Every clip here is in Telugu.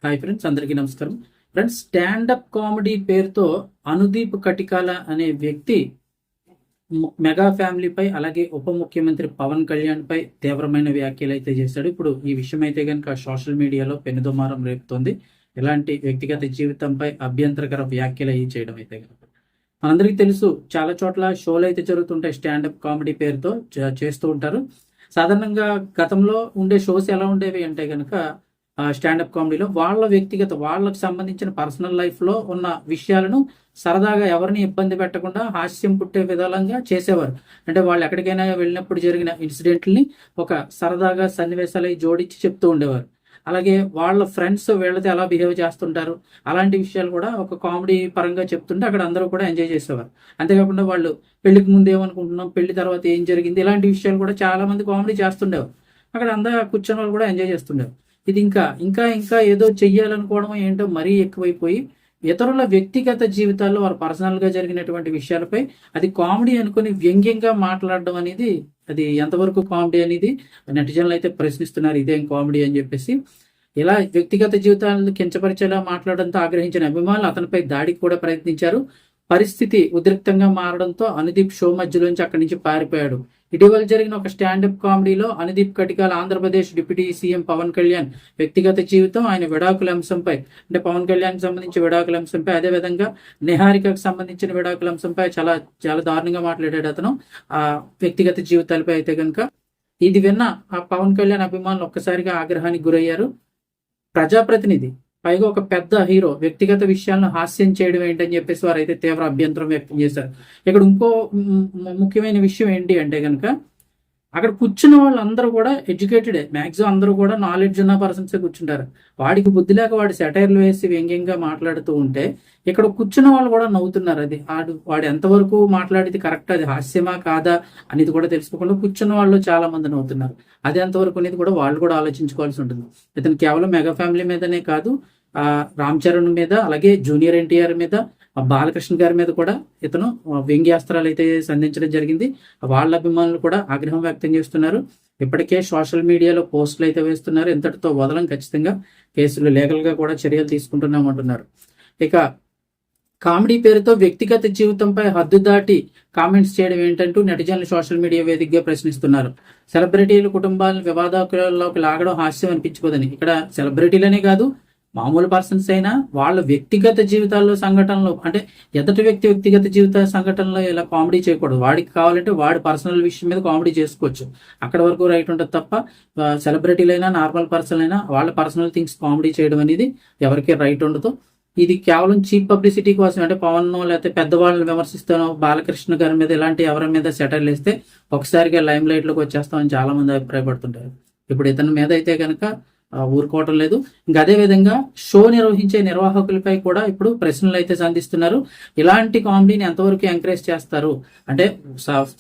హాయ్ ఫ్రెండ్స్, అందరికీ నమస్కారం. ఫ్రెండ్స్, స్టాండప్ కామెడీ పేరుతో అనుదీప్ కటికాల అనే వ్యక్తి మెగా ఫ్యామిలీపై అలాగే ఉప ముఖ్యమంత్రి పవన్ కళ్యాణ్ పై తీవ్రమైన వ్యాఖ్యలు అయితే చేశాడు. ఇప్పుడు ఈ విషయం అయితే కనుక సోషల్ మీడియాలో పెనుదుమారం రేపుతోంది. ఇలాంటి వ్యక్తిగత జీవితంపై అభ్యంతరకర వ్యాఖ్యలు అయ్యి చేయడం అయితే కనుక మనందరికీ తెలుసు. చాలా చోట్ల షోలు అయితే జరుగుతుంటాయి, స్టాండప్ కామెడీ పేరుతో చేస్తూ ఉంటారు. సాధారణంగా గతంలో ఉండే షోస్ ఎలా ఉండేవి అంటే కనుక స్టాండప్ కామెడీలో వాళ్ళకు సంబంధించిన పర్సనల్ లైఫ్లో ఉన్న విషయాలను సరదాగా ఎవరిని ఇబ్బంది పెట్టకుండా హాస్యం పుట్టే విధాలంగా చేసేవారు. అంటే వాళ్ళు ఎక్కడికైనా వెళ్ళినప్పుడు జరిగిన ఇన్సిడెంట్ని ఒక సరదాగా సన్నివేశాలు జోడించి చెప్తూ ఉండేవారు. అలాగే వాళ్ళ ఫ్రెండ్స్ వీళ్ళతో ఎలా బిహేవ్ చేస్తుంటారు, అలాంటి విషయాలు కూడా ఒక కామెడీ పరంగా చెప్తుంటే అక్కడ అందరూ కూడా ఎంజాయ్ చేసేవారు. అంతేకాకుండా వాళ్ళు పెళ్లికి ముందు ఏమనుకుంటున్నాం, పెళ్లి తర్వాత ఏం జరిగింది, ఇలాంటి విషయాలు కూడా చాలా మంది కామెడీ చేస్తుండేవారు. అక్కడ అందరూ కూర్చొని వాళ్ళు కూడా ఎంజాయ్ చేస్తుండేవారు. ఇది ఇంకా ఇంకా ఇంకా ఏదో చెయ్యాలనుకోవడం ఏంటో మరీ ఎక్కువైపోయి ఇతరుల వ్యక్తిగత జీవితాల్లో వారు పర్సనల్గా జరిగినటువంటి విషయాలపై అది కామెడీ అనుకుని వ్యంగ్యంగా మాట్లాడడం అనేది, అది ఎంతవరకు కామెడీ అనేది నెటిజన్లు అయితే ప్రశ్నిస్తున్నారు. ఇదేం కామెడీ అని చెప్పేసి ఇలా వ్యక్తిగత జీవితాలను కించపరిచేలా మాట్లాడడంతో ఆగ్రహించిన అభిమానులు అతనిపై దాడికి కూడా ప్రయత్నించారు. పరిస్థితి ఉద్రిక్తంగా మారడంతో అనుదీప్ షో మధ్యలోంచి అక్కడి నుంచి పారిపోయాడు. ఇటీవల జరిగిన ఒక stand up కామెడీలో Anudeep Katikala Andhra Pradesh deputy CM Pawan Kalyan వ్యక్తిగత జీవితం, ఆయన విడాకుల అంశంపై, అంటే పవన్ కళ్యాణ్ సంబంధించి విడాకుల అంశంపై, అదేవిధంగా నిహారికకు సంబంధించిన విడాకుల అంశంపై చాలా చాలా దారుణంగా మాట్లాడాడు అతను. ఆ వ్యక్తిగత జీవితాలపై అయితే కనుక ఇది విన్న ఆ పవన్ కళ్యాణ్ అభిమానులు ఒక్కసారిగా ఆగ్రహానికి గురయ్యారు. ప్రజాప్రతినిధి, పైగా ఒక పెద్ద హీరో వ్యక్తిగత విషయాలను హాస్యం చేయడం ఏంటని చెప్పేసి వారు అయితే తీవ్ర అభ్యంతరం వ్యక్తం చేశారు. ఇక్కడ ఇంకో ముఖ్యమైన విషయం ఏంటి అంటే కనుక అక్కడ కూర్చున్న వాళ్ళందరూ కూడా ఎడ్యుకేటెడే, మ్యాక్సిమం అందరూ కూడా నాలెడ్జ్ ఉన్న పర్సన్సే కూర్చుంటారు. వాడికి బుద్ధి లేక వాడు సెటైర్లు వేసి వ్యంగ్యంగా మాట్లాడుతూ ఉంటే ఇక్కడ కూర్చున్న వాళ్ళు కూడా నవ్వుతున్నారు. అది వాడు ఎంతవరకు మాట్లాడితే కరెక్ట్, అది హాస్యమా కాదా అనేది కూడా తెలుసుకోకుండా కూర్చున్న వాళ్ళు చాలా మంది నవ్వుతున్నారు. అది ఎంతవరకు అనేది కూడా వాళ్ళు కూడా ఆలోచించుకోవాల్సి ఉంటుంది. ఇతను కేవలం మెగా ఫ్యామిలీ మీదనే కాదు, రామ్ చరణ్ మీద, అలాగే జూనియర్ ఎన్టీఆర్ మీద, బాలకృష్ణ గారి మీద కూడా ఇతను వ్యంగ్యాస్త్రాలు అయితే సంధించడం జరిగింది. వాళ్ళ అభిమానులు కూడా ఆగ్రహం వ్యక్తం చేస్తున్నారు. ఇప్పటికే సోషల్ మీడియాలో పోస్టులు అయితే వేస్తున్నారు. ఇంతటితో వదలం, ఖచ్చితంగా కేసులు లీగల్గా కూడా చర్యలు తీసుకుంటున్నామంటున్నారు. ఇక కామెడీ పేరుతో వ్యక్తిగత జీవితంపై హద్దు దాటి కామెంట్స్ చేయడం ఏంటంటూ నెటిజన్లు సోషల్ మీడియా వేదికగా ప్రశ్నిస్తున్నారు. సెలబ్రిటీల కుటుంబాలను వివాదాలలోకి లాగడం హాస్యం అనిపించుకోదని, ఇక్కడ సెలబ్రిటీలనే కాదు, మామూలు పర్సన్స్ అయినా వాళ్ళ వ్యక్తిగత జీవితాల్లో సంఘటనలు, అంటే ఎదుటి వ్యక్తిగత జీవిత సంఘటనలో ఇలా కామెడీ చేయకూడదు. వాడికి కావాలంటే వాడి పర్సనల్ విషయం మీద కామెడీ చేసుకోవచ్చు, అక్కడ వరకు రైట్ ఉంటుంది తప్ప సెలబ్రిటీలైనా నార్మల్ పర్సన్ అయినా వాళ్ళ పర్సనల్ థింగ్స్ కామెడీ చేయడం అనేది ఎవరికి రైట్ ఉండదు. ఇది కేవలం చీప్ పబ్లిసిటీ కోసం, అంటే పవన్ లేకపోతే పెద్దవాళ్ళని విమర్శిస్తానో, బాలకృష్ణ గారి మీద ఇలాంటి ఎవరి మీద సెటైర్లు వేస్తే ఒకసారిగా లైమ్ లైట్లోకి వచ్చేస్తామని చాలా మంది అభిప్రాయపడుతుంటారు. ఇప్పుడు ఇతని మీద అయితే కనుక ఊరుకోవటం లేదు. ఇంకా అదే విధంగా షో నిర్వహించే నిర్వాహకులపై కూడా ఇప్పుడు ప్రశ్నలు అయితే సంధిస్తున్నారు. ఇలాంటి కామెడీని ఎంతవరకు ఎంకరేజ్ చేస్తారు, అంటే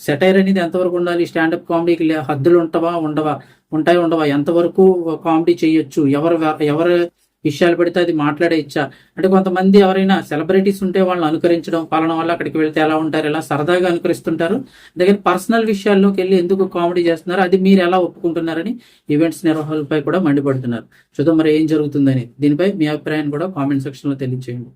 సెటైర్ అనేది ఎంతవరకు ఉండాలి, స్టాండప్ కామెడీకి హద్దులు ఉండవా, ఎంతవరకు కామెడీ చేయొచ్చు, ఎవరు విషయాలు పెడితే అది మాట్లాడేయచ్చా, అంటే కొంతమంది ఎవరైనా సెలబ్రిటీస్ ఉంటే వాళ్ళని అనుకరించడం, పాలన వల్ల అక్కడికి వెళ్తే ఎలా ఉంటారు, ఇలా సరదాగా అనుకరిస్తుంటారు. దగ్గర పర్సనల్ విషయాల్లోకి వెళ్ళి ఎందుకు కామెడీ చేస్తున్నారు, అది మీరు ఎలా ఒప్పుకుంటున్నారని ఈవెంట్స్ నిర్వహణలపై కూడా మండిపడుతున్నారు. చూద్దాం మరి ఏం జరుగుతుందని. దీనిపై మీ అభిప్రాయాన్ని కూడా కామెంట్ సెక్షన్ లో తెలియజేయండి.